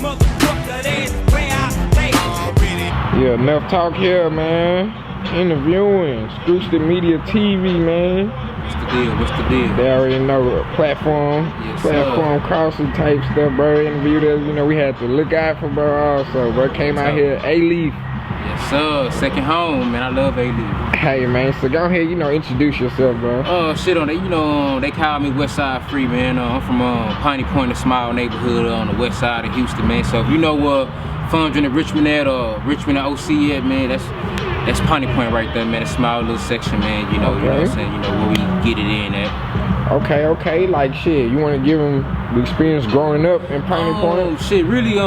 motherfucker, that's where I stay. Yeah, enough talk here, man. Interviewing ScrewstonMediaTv, man. What's the deal? They already know platform crossing type stuff, bro. Interviewed us, you know, we had to look out for bro also, bro. Came out here, ALIEF. Yes, sir. Second home, man. I love ALIEF. Hey, man. So go ahead, you know, introduce yourself, bro. Shit on it. You know, they call me Westside Free, man. I'm from Piney Point, a small neighborhood on the west side of Houston, man. So if you know where Fondren and Richmond at, or Richmond and OC at, man, that's Piney Point right there, man. A small little section, man. You know, you know what I'm saying? You know, where we get it in at. Okay. Like, shit, you want to give them the experience growing up in Piney Point? Shit, really,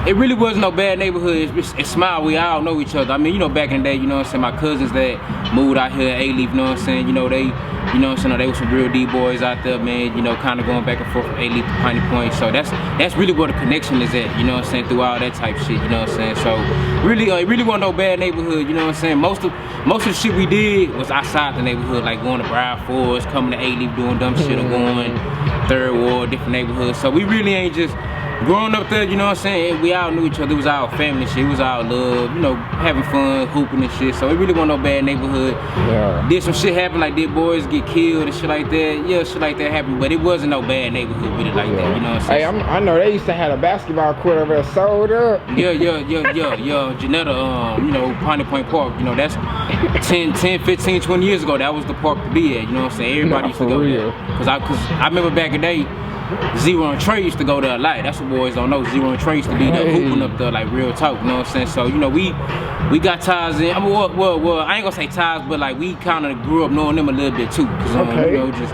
it really wasn't no bad neighborhood. It's small. We all know each other. I mean, you know, back in the day, you know what I'm saying, my cousins that moved out here at ALIEF, you know what I'm saying, you know, they, you know what I'm saying, they were some real D-boys out there, man, you know, kind of going back and forth from ALIEF to Piney Point. So that's really where the connection is at, you know what I'm saying, through all that type shit, you know what I'm saying. So really, it really wasn't no bad neighborhood, you know what I'm saying. Most of the shit we did was outside the neighborhood, like going to Broward Forest, coming to ALIEF, doing dumb shit, or going Third Ward, different neighborhoods. So we really ain't just growing up there, you know what I'm saying, we all knew each other. It was our family shit, it was our love, you know, having fun, hooping and shit. So it really wasn't no bad neighborhood. Yeah. Did some shit happen, like did boys get killed and shit like that. Yeah, shit like that happened, but it wasn't no bad neighborhood really like that, you know what I'm saying. Hey, I know they used to have a basketball court over there sold up. Yeah. Janetta, you know, Piney Point Park, you know, that's 10, 15, 20 years ago, that was the park to be at, you know what I'm saying. Everybody used to go there. Cause I remember back in the day, Zero and Trey used to go there a lot. That's what boys don't know. Zero and Trey used to be there hooping up there, like real talk, you know what I'm saying? So, you know, we got ties in. I mean, well, I ain't gonna say ties, but like we kind of grew up knowing them a little bit too. Cause, you know, just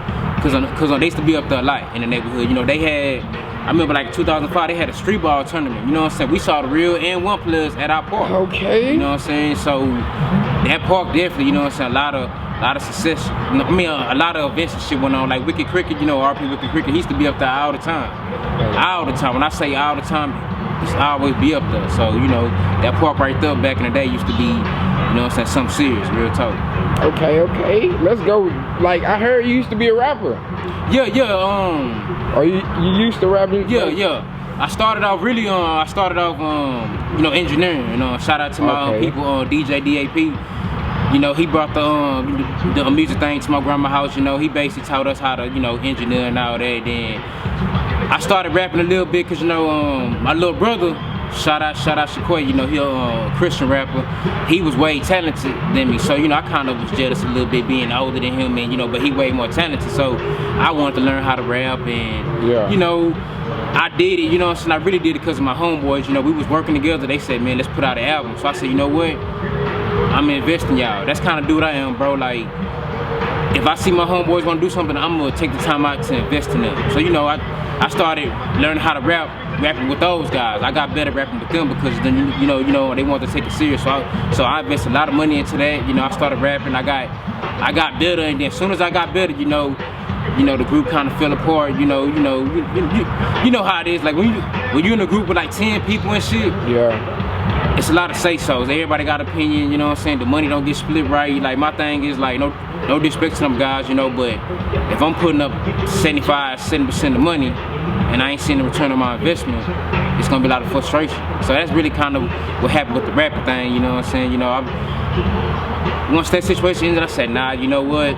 cause they used to be up there a lot in the neighborhood. You know, they had, I remember like 2005, they had a street ball tournament, you know what I'm saying? We saw the real N1 players at our park. Okay. You know what I'm saying? So that park definitely, you know what I'm saying, a lot of success. I mean, a lot of events and shit went on. Like Wicked Cricket, you know, RP Wicked Cricket, he used to be up there all the time. All the time. When I say all the time, it's always be up there. So, you know, that park right there back in the day used to be, you know what I'm saying, something serious, real talk. Okay. Let's go. Like, I heard you used to be a rapper. Yeah. Or you used to rapping? Yeah. I started off you know, engineering. You know, shout out to my people, DJ DAP. You know, he brought the music thing to my grandma's house. You know, he basically taught us how to, you know, engineer and all that. Then I started rapping a little bit, cause you know, my little brother, shout out Shaquay, you know, he a Christian rapper. He was way talented than me, so you know, I kind of was jealous a little bit being older than him, and you know, but he way more talented. So I wanted to learn how to rap, and you know, I did it. You know what I'm saying? I really did it because of my homeboys. You know, we was working together. They said, man, let's put out an album. So I said, you know what? I'm investing y'all. That's kind of dude I am, bro. Like, if I see my homeboys want to do something, I'm gonna take the time out to invest in them. So you know, I started learning how to rapping with those guys. I got better rapping with them because then you know they wanted to take it serious. So I invested a lot of money into that. You know, I started rapping. I got better, and then as soon as I got better, you know, the group kind of fell apart. You know how it is. Like when you in a group with like 10 people and shit. Yeah. It's a lot of say-sos. Everybody got opinion, you know what I'm saying? The money don't get split right. Like, my thing is, like, no disrespect to them guys, you know, but if I'm putting up 70% of money and I ain't seeing the return on my investment, it's gonna be a lot of frustration. So that's really kind of what happened with the rapper thing, you know what I'm saying? You know, once that situation ended, I said, nah, you know what?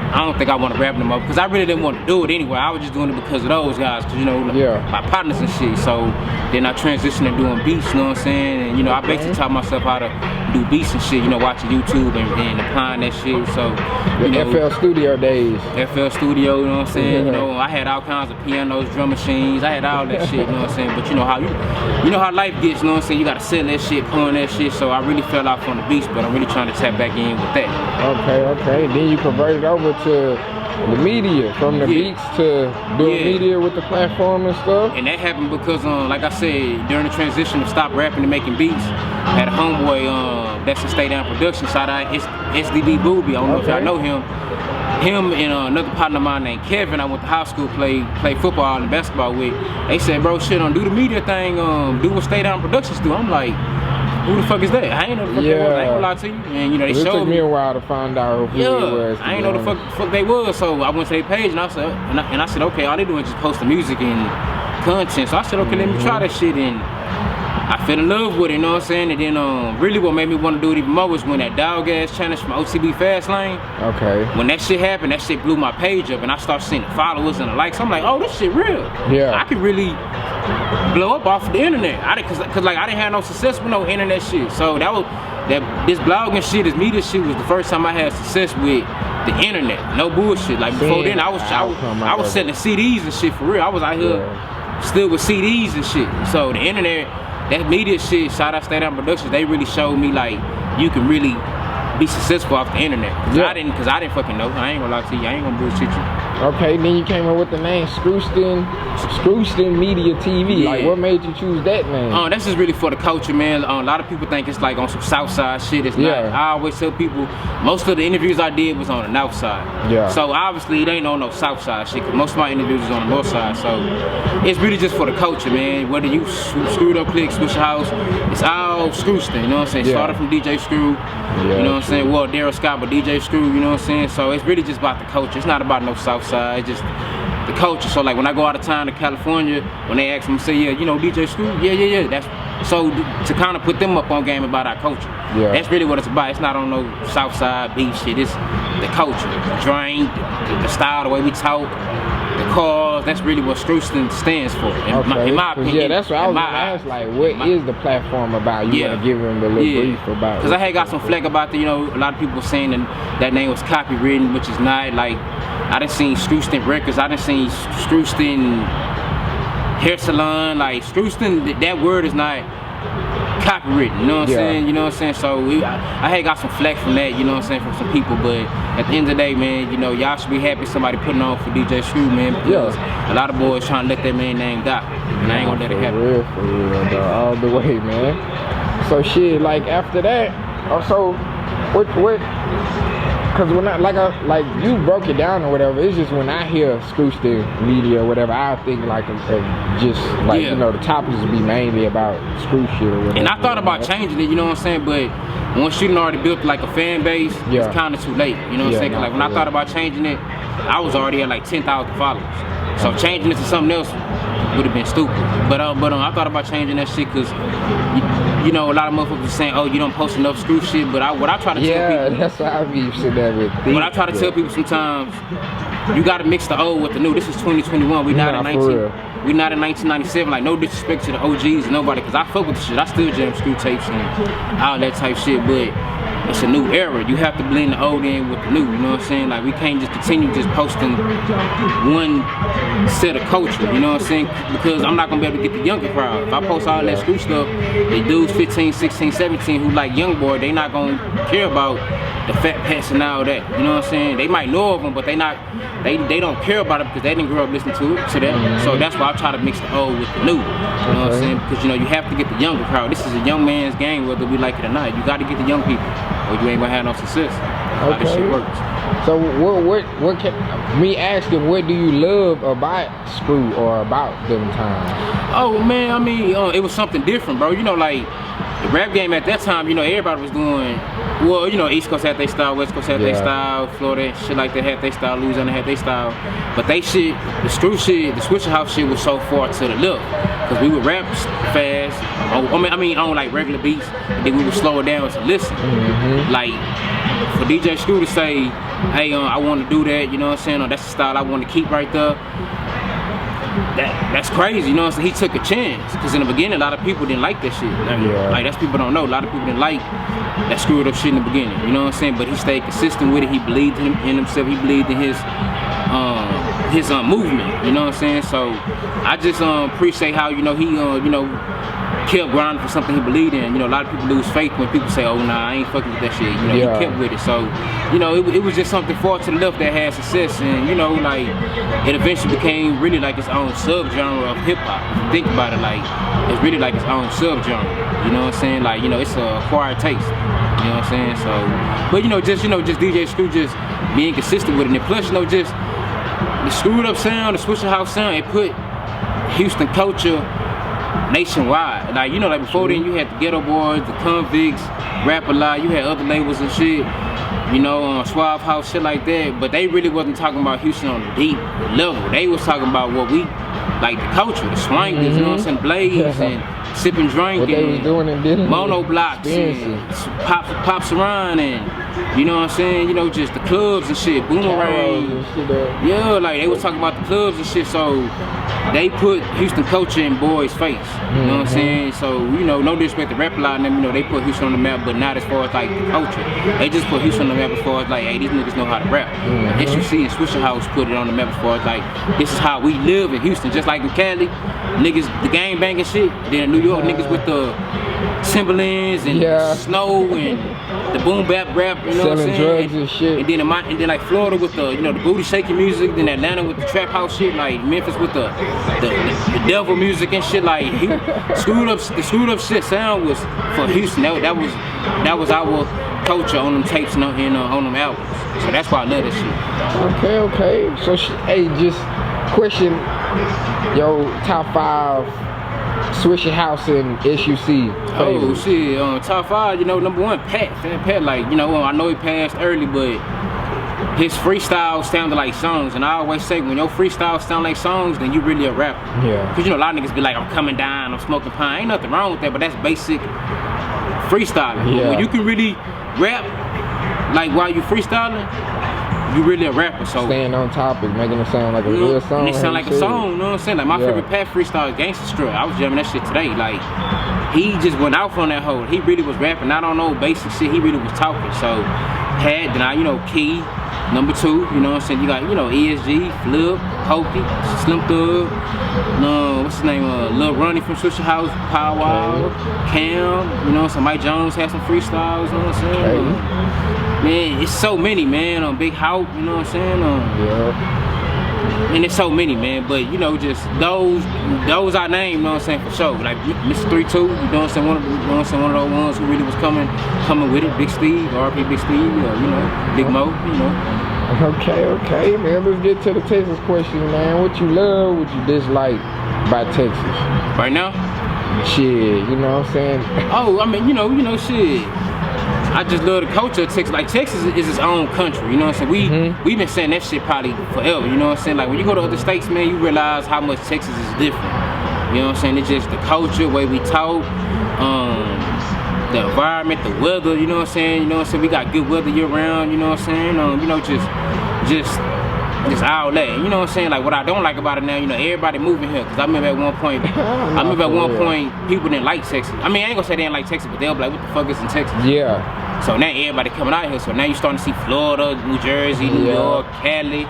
I don't think I want to rap no more because I really didn't want to do it anyway. I was just doing it because of those guys, because you know, my partners and shit. So then I transitioned to doing beats, you know what I'm saying? And you know, I basically taught myself how to do beats and shit, you know, watching YouTube and applying that shit. So you know, FL Studio days. FL Studio, you know what I'm saying? You know, I had all kinds of pianos, drum machines, I had all that shit, you know what I'm saying? But you know how life gets, you know what I'm saying? You gotta sell that shit, pulling that shit. So I really fell off on the beats, but I'm really trying to tap back in with that. Okay. Then you converted over to the media, from the beats to doing media with the platform and stuff. And that happened because, like I said, during the transition of stop rapping and making beats, I had a homeboy that's in Stay Down Production. Shout out SDB Booby. I don't know if y'all know him. Him and another partner of mine named Kevin, I went to high school, play football and basketball with. They said, bro, shit, do the media thing, do what Stay Down Productions do. I'm like, who the fuck is that? I ain't know the fuck they was. I ain't gonna lie to you. And you know, they showed me. It took me a while to find out who it was. I ain't know the fuck they was. So I went to their page and I said, okay, all they doing is just post the music and content. So I said, okay, let me try that shit, and I fell in love with it, you know what I'm saying? And then really what made me want to do it even more was when that dog ass challenge from OTB Fastlane. Okay. When that shit happened, that shit blew my page up, and I started seeing the followers and the likes. I'm like, oh, this shit real. Yeah. I could really blow up off of the internet. Cause like I didn't have no success with no internet shit. So this blogging shit, this media shit was the first time I had success with the internet. No bullshit. Like before then, I was selling CDs and shit for real. I was out here still with CDs and shit. So the internet, that media shit, shout out Stay Down Productions, they really showed me like you can really be successful off the internet. Cause I didn't fucking know. I ain't gonna lie to you. I ain't gonna bullshit you. Okay, then you came up with the name ScrewstonMediaTV. Yeah. Like, what made you choose that name? That's just really for the culture, man. A lot of people think it's like on some South Side shit. It's not. I always tell people, most of the interviews I did was on the North Side. Yeah. So obviously it ain't on no South Side shit, cause most of my interviews is on the North Side. So it's really just for the culture, man. Whether you Screwed Up Click, Switch House, it's all Screwston, you know what I'm saying? Started from DJ Screw, you know what I'm saying? Well, Daryl Scott, but DJ Screw, you know what I'm saying? So it's really just about the culture. It's not about no South Side, it's just the culture. So like when I go out of town to California, when they ask me, say, yeah, you know DJ Screw? Yeah. That's so to kind of put them up on game about our culture. Yeah. That's really what it's about. It's not on no South Side beef shit. It's the culture, the drink, the style, the way we talk, the cars. That's really what Screwston stands for, in my opinion. Yeah, that's what I was gonna ask. Like, what is the platform about? You wanna give them the little brief about? Because I had got some flack about the, you know, a lot of people saying that name was copywritten, which is not. Like, I done seen Screwston Records, I done seen Screwston Hair Salon. Like Screwston, that word is not copywritten, you know what I'm saying? You know what I'm saying? So I had got some flack from that, you know what I'm saying, from some people, but at the end of the day, man, you know, y'all should be happy somebody putting on for DJ Screw, man, because a lot of boys trying to let that man name die, and I ain't gonna let it happen. For real, dog, all the way, man. So shit, like after that, so what? Cause when like you broke it down or whatever, it's just when I hear Screwston Media or whatever, I think like just like you know the topics would be mainly about screw shit or whatever. And I thought about changing it, you know what I'm saying, but once you done already built like a fan base, it's kind of too late, you know what I'm saying? Cause like when I thought about changing it, I was already at like 10,000 followers, so changing it to something else would have been stupid. But I thought about changing that shit because you know, a lot of motherfuckers saying, oh, you don't post enough screw shit, but what I try to tell people, that's what I be sitting there with. What I try to tell people sometimes, you gotta mix the old with the new. This is 2021. We not in 1997. Like, no disrespect to the OGs, nobody, because I fuck with the shit. I still jam screw tapes and all that type shit, but it's a new era. You have to blend the old in with the new, you know what I'm saying? Like, we can't just continue just posting one set of culture, you know what I'm saying? Because I'm not gonna be able to get the younger crowd. If I post all that screw stuff, the dudes 15, 16, 17 who like young boy, they not gonna care about the fat pants and all that, you know what I'm saying? They might know of them, but they don't care about it because they didn't grow up listening to it. So that's why I try to mix the old with the new, you know what I'm saying? Because, you know, you have to get the younger crowd. This is a young man's game, whether we like it or not. You got to get the young people, or you ain't gonna have no success. How this shit works. So what can me asking, what do you love about Screw or about them times? Oh man, I mean, it was something different, bro. You know, like the rap game at that time, you know, everybody was doing, well, you know, East Coast had their style, West Coast had their style, Florida, shit like that had their style, Louisiana had their style. But they shit, the screw shit, the Switcher House shit was so far to the left. Because we would rap fast, I mean on like regular beats, and then we would slow it down to listen. Like, for DJ Screw to say, hey, I want to do that, you know what I'm saying, or that's the style I want to keep right there. That's crazy, you know what I'm saying? He took a chance, because in the beginning, a lot of people didn't like that shit. Like, that's people don't know. A lot of people didn't like that screwed up shit in the beginning, you know what I'm saying? But he stayed consistent with it. He believed in himself. He believed in his movement, you know what I'm saying? So I just appreciate how, you know, he kept grinding for something he believed in. You know, a lot of people lose faith when people say, oh nah, I ain't fucking with that shit. You know, he kept with it. So, you know, it was just something far to the left that had success, and you know, like, it eventually became really like its own subgenre of hip hop. If you think about it, like, it's really like its own subgenre. You know what I'm saying? Like, you know, it's a acquired taste. You know what I'm saying? So, but you know, just DJ Screw just being consistent with it, and plus, you know, just the screwed up sound, the Switcher House sound, it put Houston culture nationwide. Like, you know, like before then you had the Ghetto Boys, the Convicts, Rap A Lot, you had other labels and shit, you know, Suave House, shit like that, but they really wasn't talking about Houston on a deep level. They was talking about what we like the culture, the swingers, you know what I'm saying, blades and sipping drink what and they was doing in Denver, monoblocks and pops around and you know what I'm saying, you know, just the clubs and shit, boomerang. Yeah, like they was talking about the clubs and shit, so they put Houston culture in boys' face. You know what I'm saying? So, you know, no disrespect to rap a lot of them, you know, they put Houston on the map, but not as far as like the culture. They just put Houston on the map as far as like, hey, these niggas know how to rap. SUC and Swisher House put it on the map as far as like, this is how we live in Houston, just like in Cali. Niggas, the gang banging shit. Then in New York, niggas with the Timberlands and snow and the boom bap rap, you know what I'm saying? Selling drugs and shit. And then like Florida with the, you know, the booty shaking music, then Atlanta with the trap house shit, like Memphis with the devil music and shit, like the screwed up shit sound was for Houston. That was our culture on them tapes and on them albums. So that's why I love this shit. Okay. So hey, just question yo top 5 Swisher House and SUC favorites. Oh shit, top 5, you know, number 1, Pat, like, you know, I know he passed early, but his freestyle sounded like songs, and I always say when your freestyle sound like songs, then you really a rapper. Yeah. Cause you know a lot of niggas be like, I'm coming down, I'm smoking pine. Ain't nothing wrong with that, but that's basic freestyling. Yeah. When you can really rap, like while you freestyling, you really a rapper. So staying on topic, making it sound like a real song. And it sound like a song, you know what I'm saying? Like my favorite Pat freestyle is Gangsta Strut. I was jamming that shit today. Like he just went out on that hoe. He really was rapping. I don't know basic shit. He really was talking. So Pat, then I, you know, Key. Number 2, you know what I'm saying? You got, you know, ESG, Flip, Hokey, Slim Thug, what's his name? Lil Ronnie from Swisher House, Pow Wow, Cam, you know what I'm saying? Mike Jones had some freestyles, you know what I'm saying? Man, it's so many, man. Big Hout, you know what I'm saying? And it's so many, man. But you know, just those I named, you know what I'm saying, for sure. Like Mr. 32, you know what I'm saying? One of those ones who really was coming with it. Big Steve, RP Big Steve, you know, Big Mo, you know. Okay, man. Let's get to the Texas question, man. What you love, what you dislike about Texas? Right now? Shit, you know what I'm saying? Oh, I mean, you know, shit. I just love the culture of Texas. Like Texas is its own country, you know what I'm saying? We've been saying that shit probably forever, you know what I'm saying? Like when you go to other states, man, you realize how much Texas is different. You know what I'm saying? It's just the culture, the way we talk, the environment, the weather, you know what I'm saying? You know what I'm saying? We got good weather year round, you know what I'm saying? You know, just all that. You know what I'm saying? Like what I don't like about it now, you know, everybody moving here. Cause I remember at one point, people didn't like Texas. I mean, I ain't gonna say they didn't like Texas, but they'll be like, what the fuck is in Texas? Yeah. So now everybody coming out here. So now you starting to see Florida, New Jersey, New York, Cali,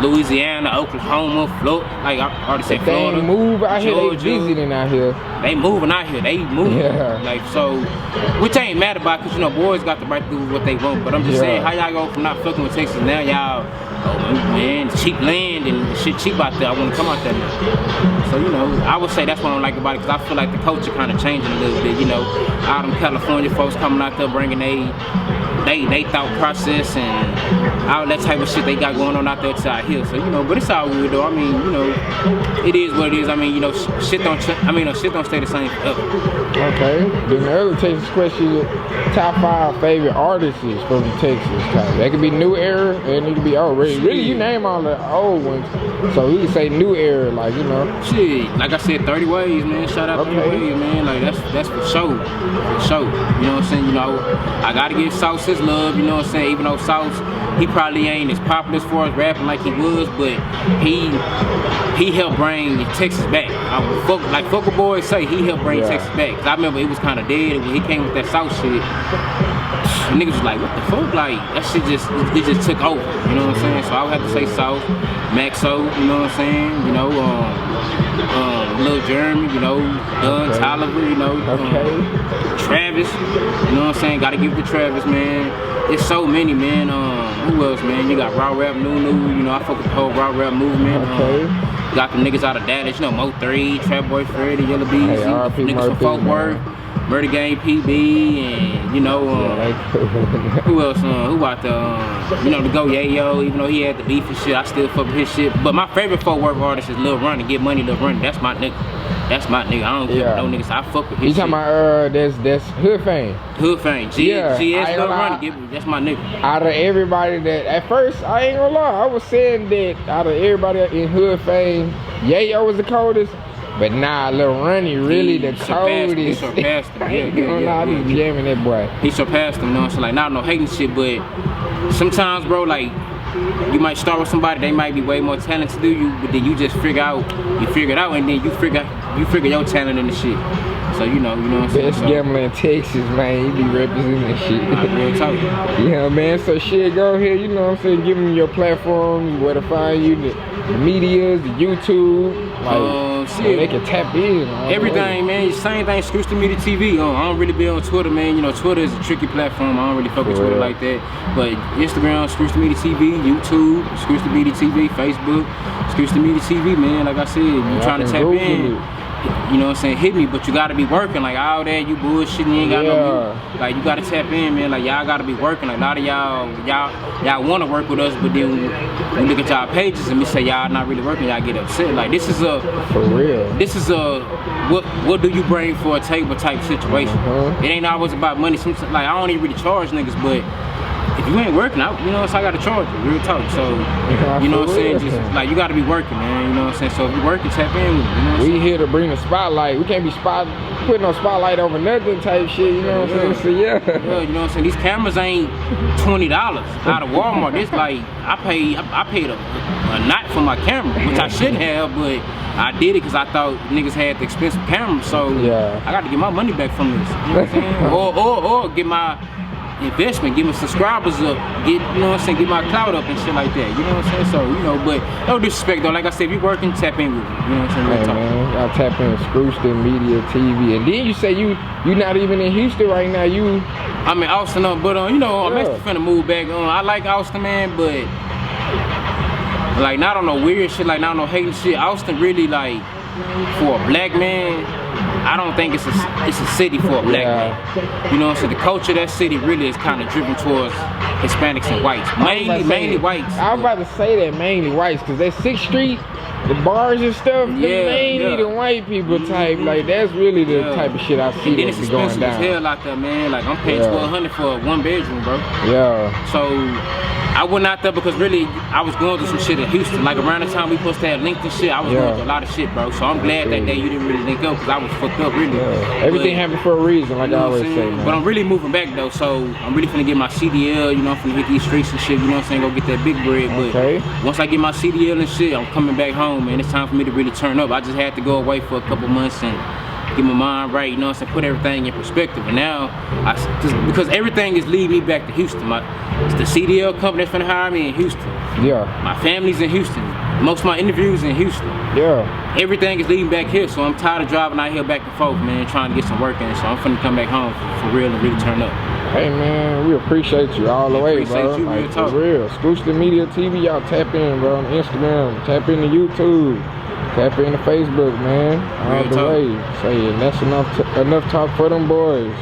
Louisiana, Oklahoma, Florida. Like I already said, Florida. They move out here, they visiting out here. They moving out here, they moving. Yeah. Like so, which I ain't mad about, cause you know boys got the right to do what they want. But I'm just saying, how y'all go from not fucking with Texas now, y'all, oh man, cheap land and shit cheap out there. I want to come out there now. So you know, I would say that's what I don't like about it, cause I feel like the culture kind of changing a little bit. You know, all them California folks coming out there bringing they thought process and all that type of shit they got going on out there to out here. So you know, but it's all good though. I mean, you know, it is what it is. I mean, you know, shit don't stay the same forever. Okay. Then the other Texas question: top 5 favorite artists from Texas. That could be new era. It need to be old. Really, you name all the old ones. So we can say new era, like you know. Shit, like I said, 30 Ways, man. Shout out 30 Ways, man. Like that's for sure, for sure. You know what I'm saying? You know, I gotta give Sauce his love. You know what I'm saying? Even though Sauce, he probably ain't as popular as far as rapping like he was, but he helped bring Texas back. Like Fucker Boys say, he helped bring Texas back. Cause I remember it was kind of dead when he came with that South shit. Niggas was like, what the fuck? Like that shit just took over. You know what I'm saying? So I would have to say South, Maxo. You know what I'm saying? You know, Lil Jeremy. You know, Tolliver. You know, Travis. You know what I'm saying? Got to give it to Travis, man. It's so many, man. Who else, man? You got Raw Rap, Nunu. You know, I fuck with the whole Raw Rap movement. Got the niggas out of Dallas. You know, Mo 3, Trap Boy Freddy, Yellow Bees. Niggas from Fort Worth. Murder Game PB, and you know, who else? Who out there? You know, the Go Yayo, even though he had the beef and shit, I still fuck with his shit. But my favorite Fort Worth artist is Lil Ronnie. Get Money, Lil Ronnie. That's my nigga. That's my nigga. I don't care no niggas. I fuck with his shit. You talking about that's Hood Fame? Hood Fame. GS Lil Ronnie. That's my nigga. Out of everybody that, at first, I ain't gonna lie, I was saying that out of everybody in Hood Fame, Yayo was the coldest. But nah, Lil Ronnie really the coldest. He surpassed him. I be jamming that boy. He surpassed him, you know what I'm saying? Like, not no hating shit, but sometimes, bro, like, you might start with somebody, they might be way more talented than you, but then you just figure it out, and then you figure your talent in the shit. So you know what I'm saying? Best gambler in Texas, man. He be representing that shit. I real talk. Yeah, man. So shit, go ahead. You know what I'm saying? Give them your platforms, where to find you, the medias, the YouTube. Like, shit, they can tap in. Everything, man. Same thing. ScrewstonMediaTv. I don't really be on Twitter, man. You know, Twitter is a tricky platform. I don't really fuck with Twitter like that. But Instagram, ScrewstonMediaTV, YouTube, ScrewstonMediaTV, Facebook, ScrewstonMediaTV, man. Like I said, you trying to tap in. You know what I'm saying, hit me, but you gotta be working. Like all that, you bullshitting, you ain't got no music. Like you gotta tap in, man. Like y'all gotta be working. Like a lot of y'all wanna work with us, but then we look at y'all pages and we say y'all not really working, y'all get upset. Like this is a for real. This is a what do you bring for a table type situation. It ain't always about money. Sometimes, like I don't even really charge niggas, but if you ain't working out, you know what I'm saying, I gotta charge you, real talk. So, you know what I'm saying, just like you gotta be working, man, you know what I'm saying. So if you working, tap in with it, you know what I'm saying? We here to bring the spotlight. We can't be putting no spotlight over nothing type shit, you know what I'm saying? So yeah, you know what I'm saying. These cameras ain't $20 out of Walmart. It's like I paid a knot for my camera, which I should have, but I did it because I thought niggas had the expensive camera. So I got to get my money back from this, you know what I'm saying? or get my investment, get my subscribers up, you know what I'm saying, get my clout up and shit like that, you know what I'm saying? So, you know, but no disrespect though, like I said, if you working, tap in with me, you know what I'm saying? Hey man, I'll tap in with ScrewstonMediaTV. And then you say you not even in Houston right now, I'm in Austin, but you know, I'm actually finna move back. I like Austin, man, but like not on no weird shit, like not on no hating shit. Austin really, like, for a black man, I don't think it's a city for a black man. You know what I'm saying? The culture of that city really is kind of driven towards Hispanics and whites. Mainly whites. I was about to say that mainly whites, because that 6th Street, the bars and stuff, mainly the white people type. Like that's really the type of shit I see that's going down. It's hell out there, man. Like I'm paying $1,200 for a 1-bedroom, bro. Yeah. So I went out there because really I was going through some shit in Houston. Like around the time we supposed to have linked and shit, I was going through a lot of shit, bro. So I'm glad that day you didn't really link up because I was fucked up really. Everything happened for a reason, like I always say, man. But I'm really moving back though, so I'm really finna get my CDL, you know, I'm finna hit these streets and shit, you know what I'm saying, go get that big bread. But once I get my CDL and shit, I'm coming back home, man. It's time for me to really turn up. I just had to go away for a couple months and get my mind right, you know what I'm saying, put everything in perspective. And now, because everything is leading me back to Houston. It's the CDL company that's finna hire me in Houston. My family's in Houston. Most of my interviews in Houston. Everything is leading back here, so I'm tired of driving out here back and forth, man, trying to get some work in. So I'm finna come back home for real and really turn up. Hey man, we appreciate you all the way, bro. You, like, for real. ScrewstonMediaTV, y'all tap in, bro, on Instagram, tap into YouTube. Tap into Facebook, man. All the way. Say, and that's enough talk for them boys.